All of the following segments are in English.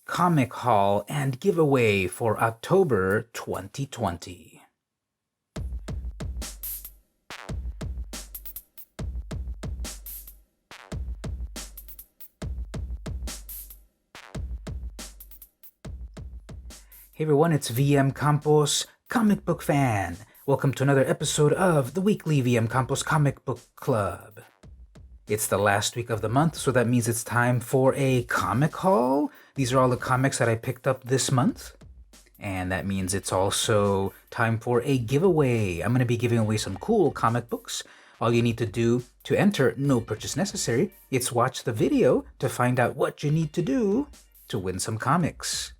comic haul and giveaway for October 2020. Hey everyone, it's VM Campos, comic book fan. Welcome to another episode of the weekly VM Campos Comic Book Club. It's the last week of the month, so that means it's time for a comic haul. These are all the comics that I picked up this month. And that means it's also time for a giveaway. I'm going to be giving away some cool comic books. All you need to do to enter, no purchase necessary, it's watch the video to find out what you need to do to win some comics.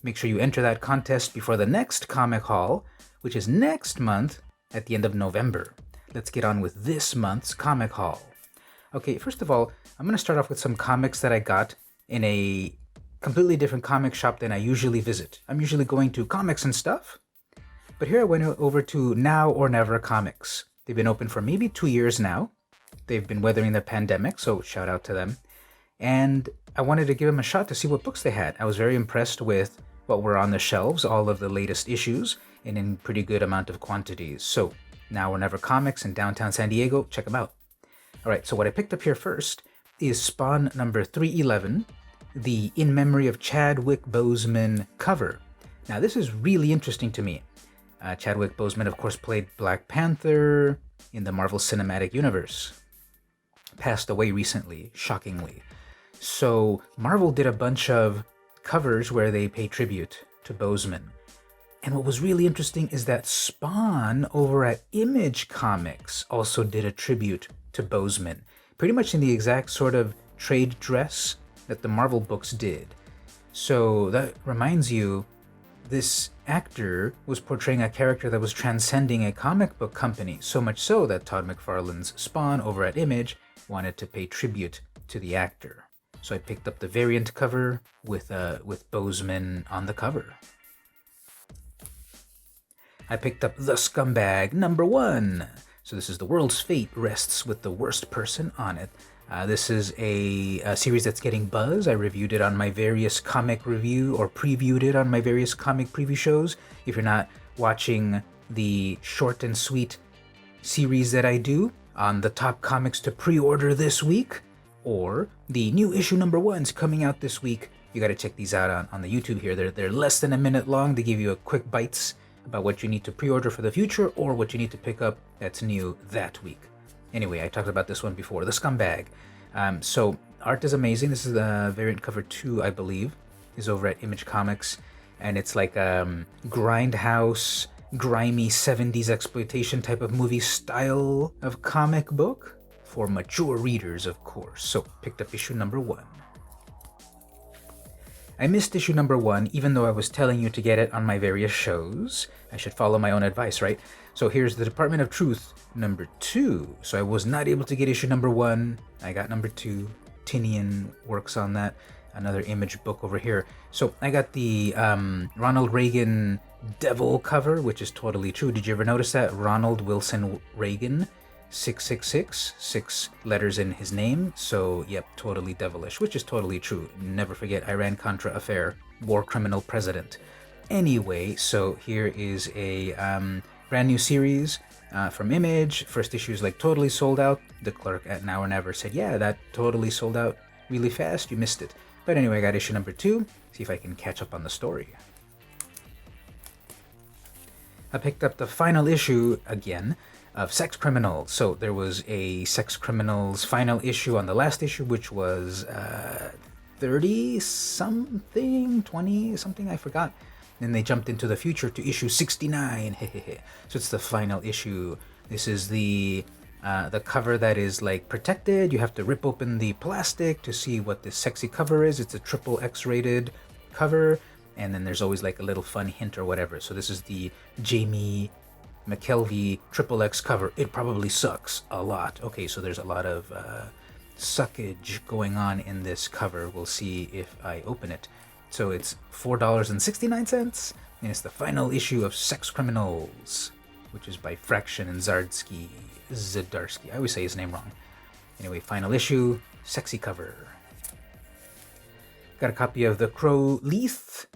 Make sure you enter that contest before the next comic haul, which is next month at the end of November. Let's get on with this month's comic haul. Okay, first of all, I'm going to start off with some comics that I got in a completely different comic shop than I usually visit. I'm usually going to Comics and Stuff, but here I went over to Now or Never Comics. They've been open for maybe 2 years now. They've been weathering the pandemic, so shout out to them. And I wanted to give them a shot to see what books they had. I was very impressed with what were on the shelves, all of the latest issues, and in pretty good amount of quantities. So, Now or Never Comics in downtown San Diego, check them out. Alright, so what I picked up here first is Spawn number 311, the In Memory of Chadwick Boseman cover. Now, this is really interesting to me. Chadwick Boseman, of course, played Black Panther in the Marvel Cinematic Universe. Passed away recently, shockingly. So, Marvel did a bunch of covers where they pay tribute to Boseman. And what was really interesting is that Spawn over at Image Comics also did a tribute to Boseman, pretty much in the exact sort of trade dress that the Marvel books did. So that reminds you, this actor was portraying a character that was transcending a comic book company, so much so that Todd McFarlane's Spawn over at Image wanted to pay tribute to the actor. So I picked up the variant cover with Boseman on the cover. I picked up The Scumbag number 1. So this is The World's Fate Rests with the Worst Person on it. This is a series that's getting buzz. I reviewed it on my various comic review, or previewed it on my various comic preview shows. If you're not watching the short and sweet series that I do on the top comics to pre-order this week, or the new issue number 1's coming out this week, you gotta check these out on the YouTube here. They're less than a minute long. They give you a quick bites about what you need to pre-order for the future or what you need to pick up that's new that week. Anyway, I talked about this one before, The Scumbag. So art is amazing. This is the variant cover 2, I believe, is over at Image Comics, and it's like grindhouse, grimy 70s exploitation type of movie style of comic book for mature readers, of course. So picked up issue number 1. I missed issue number 1, even though I was telling you to get it on my various shows. I should follow my own advice, right? So here's the Department of Truth number 2. So I was not able to get issue number 1. I got number 2. Tinian works on that. Another Image book over here. So I got the Ronald Reagan Devil cover, which is totally true. Did you ever notice that? Ronald Wilson Reagan, 666, 6 letters in his name. So, yep, totally devilish, which is totally true. Never forget Iran-Contra affair, war criminal president. Anyway, so here is a brand new series from Image. First issue is like totally sold out. The clerk at Now or Never said, yeah, that totally sold out really fast. You missed it. But anyway, I got issue number 2. See if I can catch up on the story. I picked up the final issue again of Sex Criminals. So there was a Sex Criminals final issue on the last issue, which was 30-something, 20-something, I forgot. Then they jumped into the future to issue 69. So it's the final issue. This is the cover that is like protected. You have to rip open the plastic to see what this sexy cover is. It's a triple X-rated cover. And then there's always like a little fun hint or whatever. So this is the Jamie McKelvey Triple X cover. It probably sucks a lot. Okay, so there's a lot of suckage going on in this cover. We'll see if I open it. So it's $4.69, and it's the final issue of Sex Criminals, which is by Fraction and Zdarsky. I always say his name wrong. Anyway, final issue, sexy cover. Got a copy of the Crow Lethe,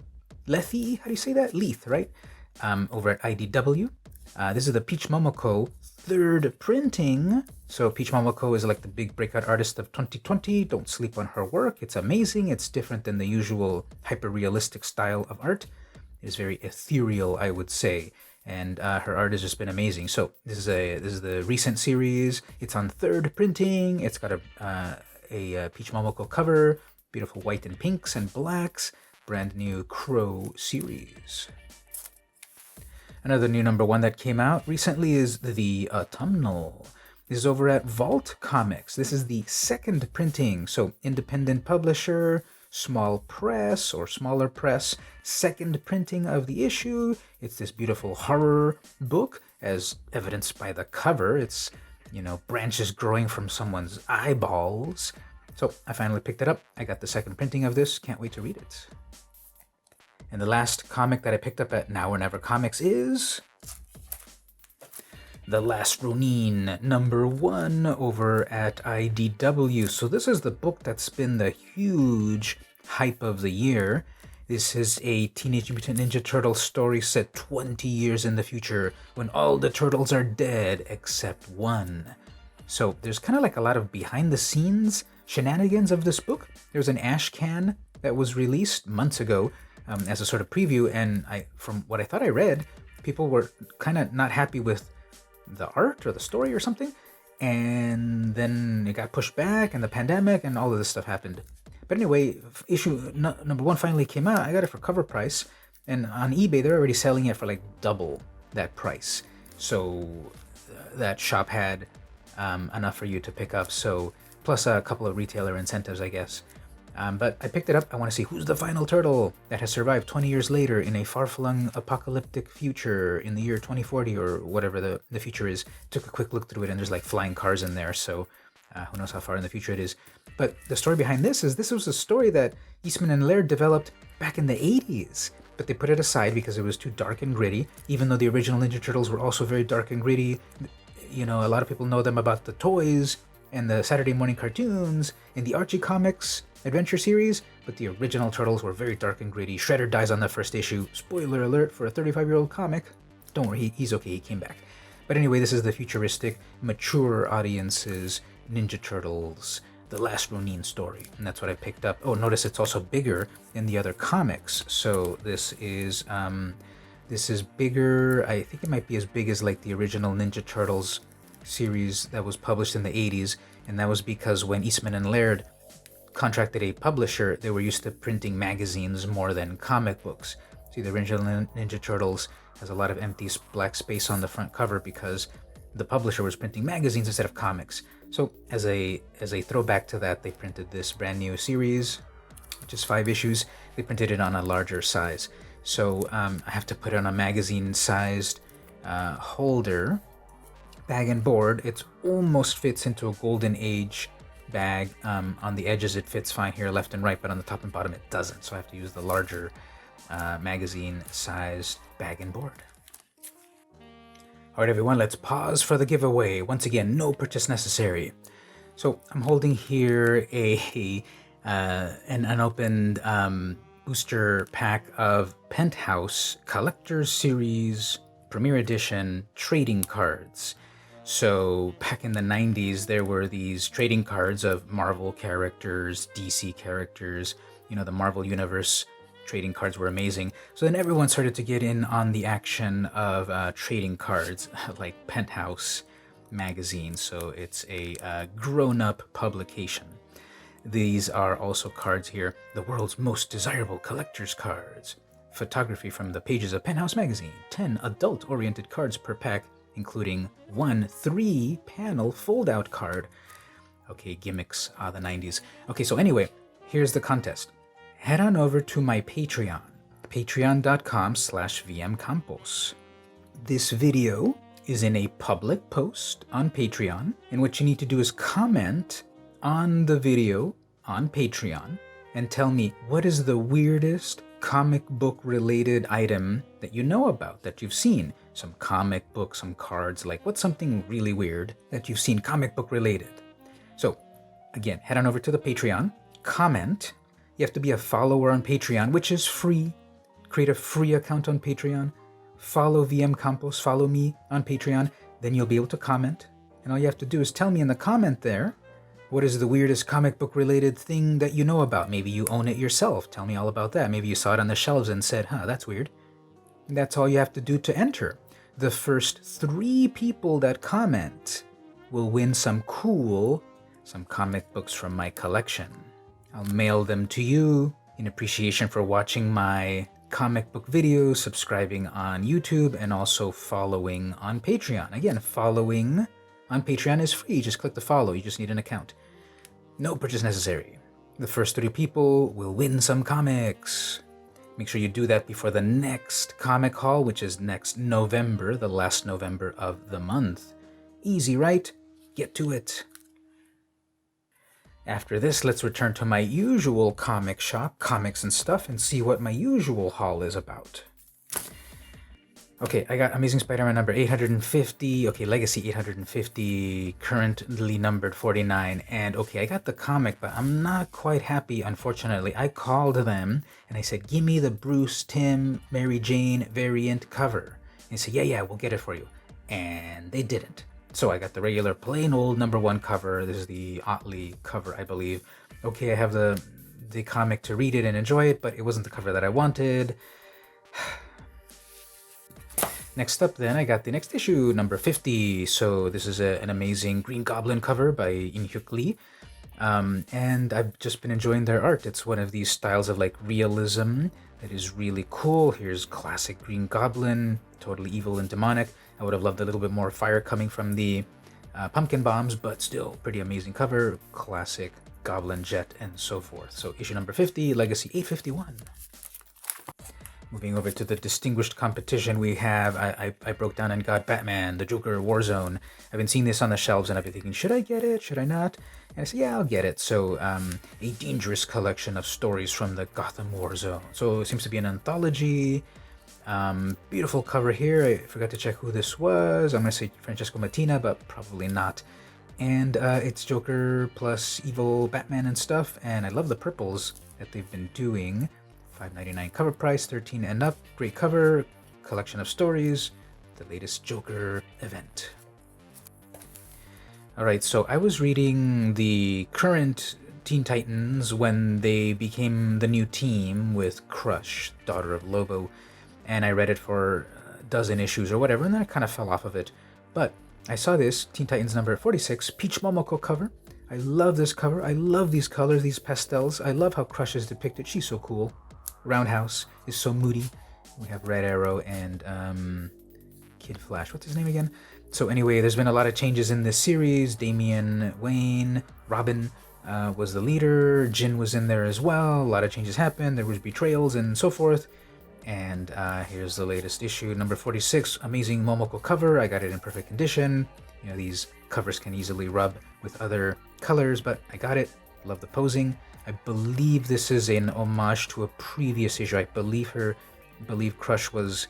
how do you say that? Lethe, right? Over at IDW. This is the Peach Momoko third printing. So Peach Momoko is like the big breakout artist of 2020. Don't sleep on her work. It's amazing. It's different than the usual hyper-realistic style of art. It is very ethereal, I would say. And her art has just been amazing. So this is the recent series. It's on third printing. It's got a Peach Momoko cover, beautiful white and pinks and blacks, brand new Crow series. Another new number one that came out recently is the Autumnal. This is over at Vault Comics. This is the second printing, so independent publisher, small press or smaller press, second printing of the issue. It's this beautiful horror book, as evidenced by the cover. It's, branches growing from someone's eyeballs. So I finally picked it up. I got the second printing of this. Can't wait to read it. And the last comic that I picked up at Now or Never Comics is The Last Ronin, number one over at IDW. So this is the book that's been the huge hype of the year. This is a Teenage Mutant Ninja Turtle story set 20 years in the future when all the turtles are dead except one. So there's kind of like a lot of behind the scenes shenanigans of this book. There's an ash can that was released months ago as a sort of preview, and from what I thought I read, people were kind of not happy with the art or the story or something, and then it got pushed back, and the pandemic and all of this stuff happened. But anyway, issue number one finally came out. I got it for cover price, and on eBay they're already selling it for like double that price. So that shop had enough for you to pick up, so plus a couple of retailer incentives, I guess. But I picked it up. I want to see who's the final turtle that has survived 20 years later in a far-flung apocalyptic future in the year 2040 or whatever the future is. Took a quick look through it, and there's like flying cars in there, so who knows how far in the future it is. But the story behind this was a story that Eastman and Laird developed back in the 80s, but they put it aside because it was too dark and gritty, even though the original Ninja Turtles were also very dark and gritty. A lot of people know them about the toys and the Saturday morning cartoons and the Archie Comics adventure series, but the original Turtles were very dark and gritty. Shredder dies on the first issue. Spoiler alert for a 35-year-old comic. Don't worry, he's okay, he came back. But anyway, this is the futuristic, mature audience's Ninja Turtles, the Last Ronin story, and that's what I picked up. Oh, notice it's also bigger than the other comics. So this is bigger. I think it might be as big as like the original Ninja Turtles series that was published in the 80s, and that was because when Eastman and Laird contracted a publisher, they were used to printing magazines more than comic books. See, the original Ninja Turtles has a lot of empty black space on the front cover because the publisher was printing magazines instead of comics. So as a throwback to that, they printed this brand new series, which is 5 issues. They printed it on a larger size. So I have to put it on a magazine-sized holder, bag and board. It almost fits into a Golden Age bag. On the edges it fits fine here, left and right, but on the top and bottom it doesn't. So I have to use the larger magazine-sized bag and board. Alright everyone, let's pause for the giveaway. Once again, no purchase necessary. So I'm holding here an unopened booster pack of Penthouse Collector's Series Premier Edition trading cards. So back in the 90s, there were these trading cards of Marvel characters, DC characters, the Marvel Universe trading cards were amazing. So then everyone started to get in on the action of trading cards, like Penthouse magazine. So it's a grown-up publication. These are also cards here, the world's most desirable collector's cards. Photography from the pages of Penthouse magazine, 10 adult-oriented cards per pack, including 1 3-panel fold-out card. Okay, gimmicks, the 90s. Okay, so anyway, here's the contest. Head on over to my Patreon, patreon.com/vmcampos. This video is in a public post on Patreon, and what you need to do is comment on the video on Patreon and tell me what is the weirdest comic book related item that you know about, that you've seen. Some comic book, some cards, like what's something really weird that you've seen comic book related. So again, head on over to the Patreon, comment, You have to be a follower on Patreon, which is free. Create a free account on Patreon. Follow VM Campos, follow me on Patreon. Then you'll be able to comment. And all you have to do is tell me in the comment there, what is the weirdest comic book related thing that you know about? Maybe you own it yourself. Tell me all about that. Maybe you saw it on the shelves and said, that's weird. And that's all you have to do to enter. The first 3 people that comment will win some comic books from my collection. I'll mail them to you in appreciation for watching my comic book videos, subscribing on YouTube, and also following on Patreon. Again, following on Patreon is free. Just click the follow. You just need an account. No purchase necessary. The first 3 people will win some comics. Make sure you do that before the next comic haul, which is next November, the last November of the month. Easy, right? Get to it. After this, let's return to my usual comic shop, comics and stuff, and see what my usual haul is about. Okay, I got Amazing Spider-Man number 850, okay, Legacy 850, currently numbered 49, and okay, I got the comic, but I'm not quite happy, unfortunately. I called them, and I said, give me the Bruce, Tim, Mary Jane variant cover. And they said, yeah, we'll get it for you. And they didn't. So I got the regular plain old number 1 cover. This is the Otley cover, I believe. Okay, I have the comic to read it and enjoy it, but it wasn't the cover that I wanted. Next up then, I got the next issue, number 50. So this is an amazing Green Goblin cover by In-hyuk Lee. And I've just been enjoying their art. It's one of these styles of like realism that is really cool. Here's classic Green Goblin, totally evil and demonic. I would have loved a little bit more fire coming from the pumpkin bombs, but still pretty amazing cover. Classic Goblin Jet and so forth. So issue number 50, Legacy 851. Moving over to the distinguished competition, we have, I broke down and got Batman, the Joker Warzone. I've been seeing this on the shelves and I've been thinking, should I get it? Should I not? And I said, yeah, I'll get it. So a dangerous collection of stories from the Gotham Warzone. So it seems to be an anthology. Beautiful cover here. I forgot to check who this was. I'm going to say Francesco Mattina, but probably not. And it's Joker plus evil Batman and stuff. And I love the purples that they've been doing. $5.99 cover price, 13 and up. Great cover, collection of stories, the latest Joker event. Alright, so I was reading the current Teen Titans when they became the new team with Crush, daughter of Lobo, and I read it for a dozen issues or whatever, and then I kind of fell off of it. But I saw this, Teen Titans number 46, Peach Momoko cover. I love this cover. I love these colors, these pastels. I love how Crush is depicted. She's so cool. Roundhouse is so moody. We have Red Arrow and Kid Flash. What's his name again? So anyway, there's been a lot of changes in this series. Damian Wayne, Robin was the leader. Jin was in there as well. A lot of changes happened. There was betrayals and so forth. And here's the latest issue, number 46. Amazing Momoko cover. I got it in perfect condition. You know, these covers can easily rub with other colors, but I got it. Love the posing. I believe this is an homage to a previous issue. I believe Crush was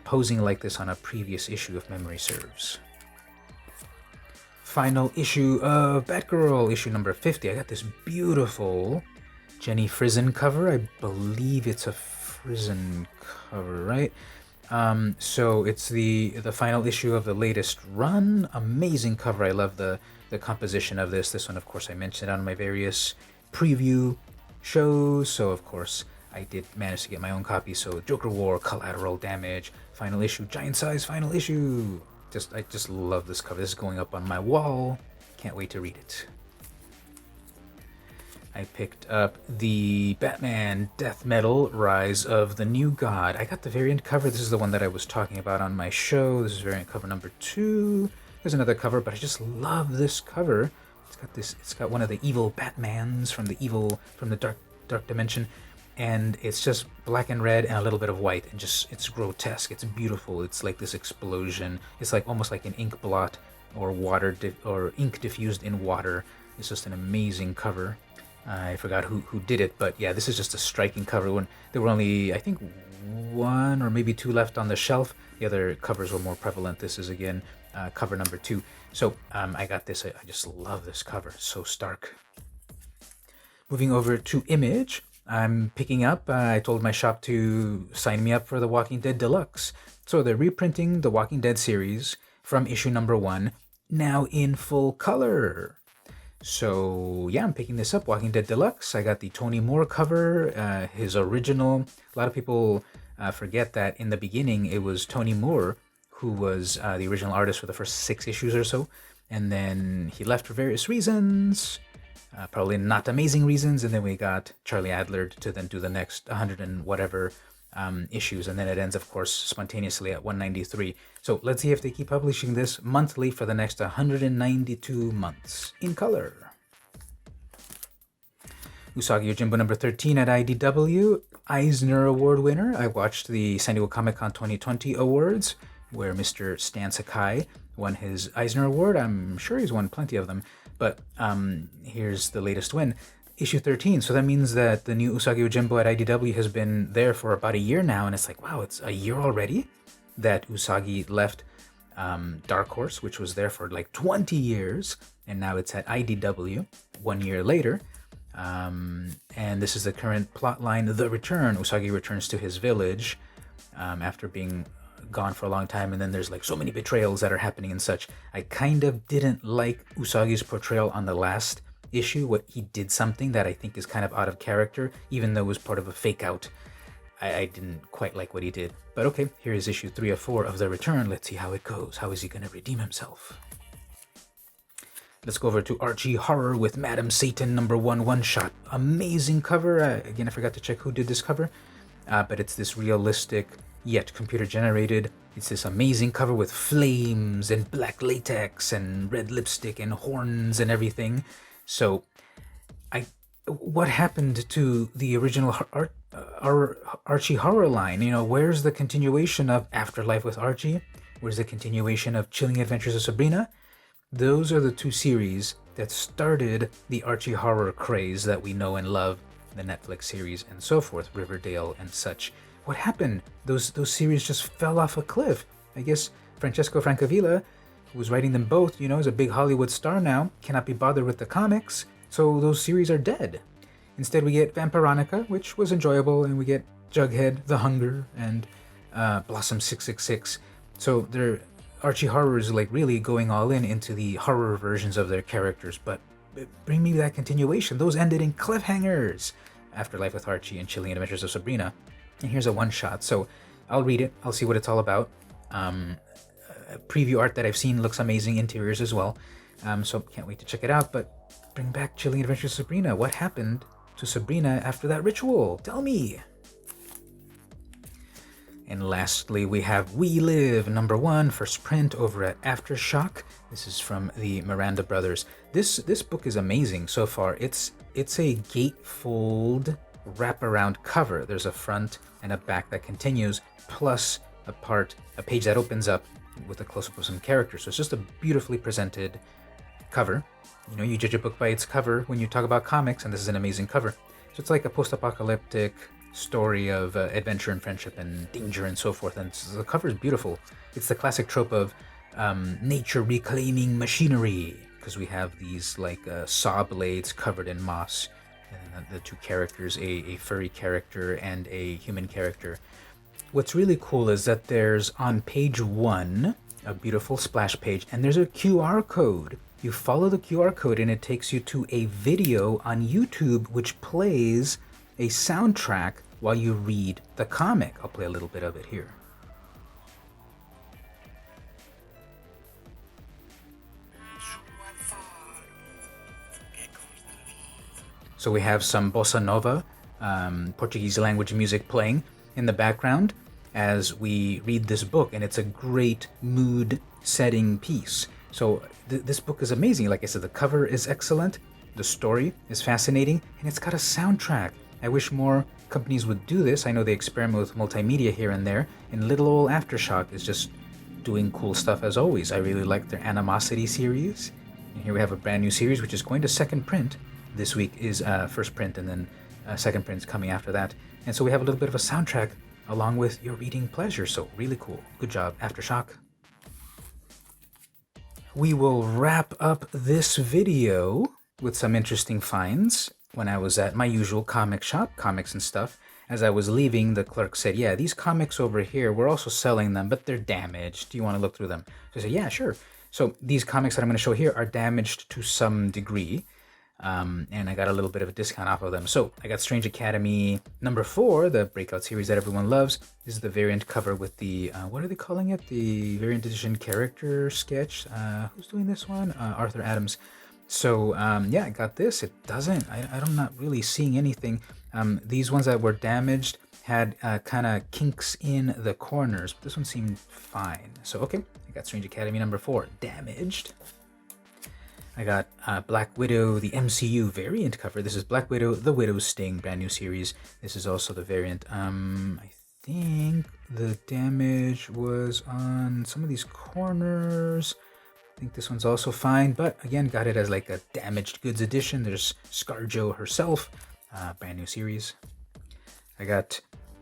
posing like this on a previous issue, if memory serves. Final issue of Batgirl, issue number 50. I got this beautiful Jenny Frison cover. I believe it's a Frison cover, right? So it's the final issue of the latest run. Amazing cover. I love the composition of this. This one, of course, I mentioned on my various preview shows, so of course I did manage to get my own copy. So Joker War, Collateral Damage, final issue, giant size final issue. I just love this cover. This is going up on my wall. Can't wait to read it. I picked up the Batman Death Metal Rise of the New God. I got the variant cover. This is the one that I was talking about on my show. This is variant cover number 2. There's another cover, but I just love this cover. It's got one of the evil Batmans from the dark dimension, and it's just black and red and a little bit of white, and it's grotesque. It's beautiful. It's like this explosion. It's like almost like an ink blot or or ink diffused in water. It's just an amazing cover. I forgot who did it, but yeah, this is just a striking cover. When there were only, I think, 1 or maybe 2 left on the shelf. The other covers were more prevalent. This is again cover number 2. So I got this. I just love this cover. It's so stark. Moving over to Image, I'm picking up, I told my shop to sign me up for The Walking Dead Deluxe. So they're reprinting The Walking Dead series from issue number 1, now in full color. So yeah, I'm picking this up, Walking Dead Deluxe. I got the Tony Moore cover, his original. A lot of people forget that in the beginning it was Tony Moore who was the original artist for the first 6 issues or so. And then he left for various reasons. Probably not amazing reasons, and then we got Charlie Adler to then do the next 100 and whatever issues, and then it ends, of course, spontaneously at 193. So let's see if they keep publishing this monthly for the next 192 months in color. Usagi Yojimbo number 13 at IDW, Eisner Award winner. I watched the San Diego Comic-Con 2020 awards, where Mr. Stan Sakai won his Eisner Award. I'm sure he's won plenty of them. But here's the latest win, issue 13. So that means that the new Usagi Yojimbo at IDW has been there for about a year now. And it's like, wow, it's a year already that Usagi left Dark Horse, which was there for like 20 years. And now it's at IDW 1 year later. And this is the current plot line, The Return. Usagi returns to his village after being gone for a long time, and then there's like so many betrayals that are happening and such. I kind of didn't like Usagi's portrayal on the last issue. What he did something that I think is kind of out of character, even though it was part of a fake out. I didn't quite like what he did. But okay, here is issue 3 of 4 of The Return. Let's see how it goes. How is he going to redeem himself? Let's go over to Archie Horror with Madam Satan number 1 one-shot. Amazing cover. Again, I forgot to check who did this cover. But it's this realistic, yet computer-generated. It's this amazing cover with flames and black latex and red lipstick and horns and everything. So, what happened to the original Archie Horror line? You know, where's the continuation of Afterlife with Archie? Where's the continuation of Chilling Adventures of Sabrina? Those are the 2 series that started the Archie Horror craze that we know and love, the Netflix series and so forth, Riverdale and such. What happened? Those series just fell off a cliff. I guess Francesco Francavilla, who was writing them both, you know, is a big Hollywood star now, cannot be bothered with the comics, so those series are dead. Instead, we get Vampironica, which was enjoyable, and we get Jughead, The Hunger, and Blossom 666. So Archie Horror is like really going all into the horror versions of their characters, but bring me that continuation. Those ended in cliffhangers. Afterlife with Archie and Chilling Adventures of Sabrina. And here's a one-shot, so I'll read it. I'll see what it's all about. Preview art that I've seen looks amazing, interiors as well. So can't wait to check it out. But bring back Chilling Adventures of Sabrina. What happened to Sabrina after that ritual? Tell me. And lastly, we have We Live, number 1, first print over at Aftershock. This is from the Miranda brothers. This book is amazing so far. It's a gatefold wraparound cover. There's a front and a back that continues, plus a page that opens up with a close-up of some characters. So it's just a beautifully presented cover. You know, you judge a book by its cover when you talk about comics, and this is an amazing cover. So it's like a post-apocalyptic story of adventure and friendship and danger and so forth, and the cover is beautiful. It's the classic trope of nature reclaiming machinery, because we have these like saw blades covered in moss. And the 2 characters, a furry character and a human character. What's really cool is that there's on page 1 a beautiful splash page, and there's a QR code. You follow the QR code and it takes you to a video on YouTube which plays a soundtrack while you read the comic. I'll play a little bit of it here. So we have some bossa nova, Portuguese language music playing in the background as we read this book, and it's a great mood-setting piece. So this book is amazing. Like I said, the cover is excellent, the story is fascinating, and it's got a soundtrack. I wish more companies would do this. I know they experiment with multimedia here and there, and little old Aftershock is just doing cool stuff as always. I really like their Animosity series, and here we have a brand new series which is going to second print. This week is first print, and then second print is coming after that. And so we have a little bit of a soundtrack along with your reading pleasure. So really cool. Good job, Aftershock. We will wrap up this video with some interesting finds. when I was at my usual comic shop, comics and stuff. As I was leaving, the clerk said, yeah, these comics over here, we're also selling them, but they're damaged. Do you want to look through them? So I said, yeah, sure. So these comics that I'm going to show here are damaged to some degree. And I got a little bit of a discount off of them. So I got Strange Academy number 4, the breakout series that everyone loves. This is the variant cover with the, what are they calling it? The variant edition character sketch. Who's doing this one? Arthur Adams. So yeah, I got this. It doesn't, I'm not really seeing anything. These ones that were damaged had kind of kinks in the corners, but this one seemed fine. So okay, I got Strange Academy number 4, damaged. I got Black Widow, the MCU variant cover. This is Black Widow, The Widow's Sting, brand new series. This is also the variant. I think the damage was on some of these corners. I think this one's also fine, but again, got it as like a damaged goods edition. There's ScarJo herself, brand new series. I got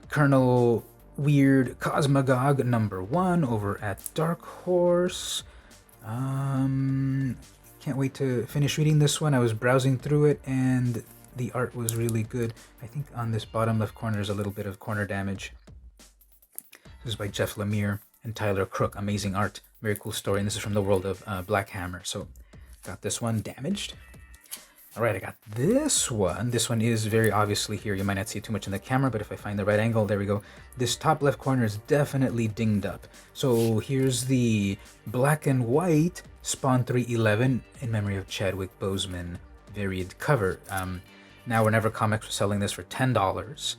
Colonel Weird Cosmagog number 1 over at Dark Horse. Can't wait to finish reading this one. I was browsing through it and the art was really good. I think on this bottom left corner there's a little bit of corner damage. This is by Jeff Lemire and Tyler Crook. Amazing art. Very cool story. And this is from the world of Black Hammer. So got this one damaged. All right, I got this one. This one is very obviously here. You might not see it too much in the camera, but if I find the right angle, there we go. This top left corner is definitely dinged up. So here's the black and white Spawn 311 in memory of Chadwick Boseman variant cover. Now Whenever Comics was selling this for $10.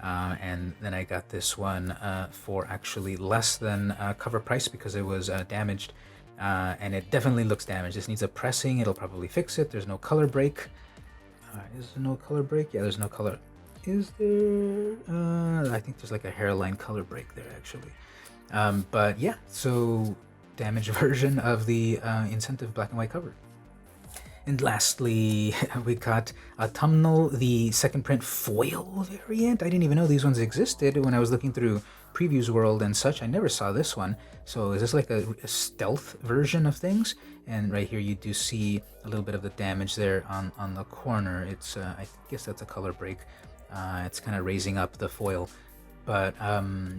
And then I got this one for actually less than cover price because it was damaged. And it definitely looks damaged. This needs a pressing. It'll probably fix it. There's no color break. Is there no color break? Yeah, there's no color. Is there? I think there's like a hairline color break there, actually. But yeah, so damaged version of the incentive black and white cover. And lastly, we got Autumnal, the second print foil variant. I didn't even know these ones existed when I was looking through Previews World and such. I never saw this one. So is this like a stealth version of things? And right here you do see a little bit of the damage there on the corner. It's I guess that's a color break. It's kind of raising up the foil. But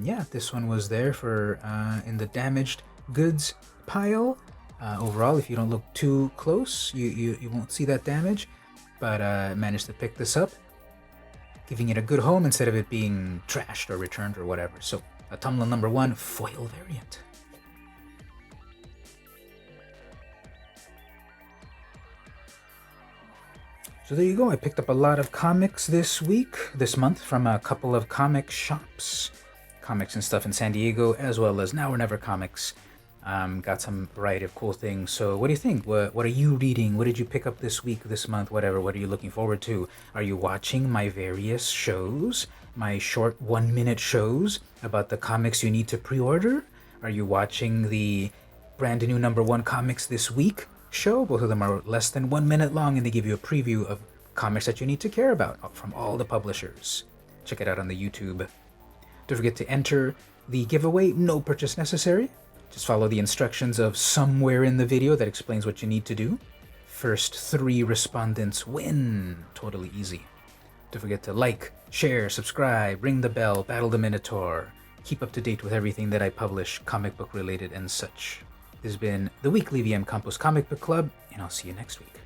yeah, this one was there for in the damaged goods pile. Overall, if you don't look too close, you won't see that damage, but managed to pick this up, giving it a good home instead of it being trashed or returned or whatever. So, Autumnal number 1 foil variant. So there you go. I picked up a lot of comics this month, from a couple of comic shops, comics and stuff in San Diego, as well as Now or Never Comics. Got some variety of cool things. So what do you think? What are you reading? What did you pick up this week, this month, whatever? What are you looking forward to? Are you watching my various shows? My short 1-minute shows about the comics you need to pre-order? Are you watching the brand new number 1 comics this week show? Both of them are less than 1 minute long and they give you a preview of comics that you need to care about from all the publishers. Check it out on the YouTube. Don't forget to enter the giveaway. No purchase necessary. Just follow the instructions of somewhere in the video that explains what you need to do. First 3 respondents win. Totally easy. Don't forget to like, share, subscribe, ring the bell, battle the Minotaur. Keep up to date with everything that I publish, comic book related and such. This has been the weekly VM Campos Comic Book Club, and I'll see you next week.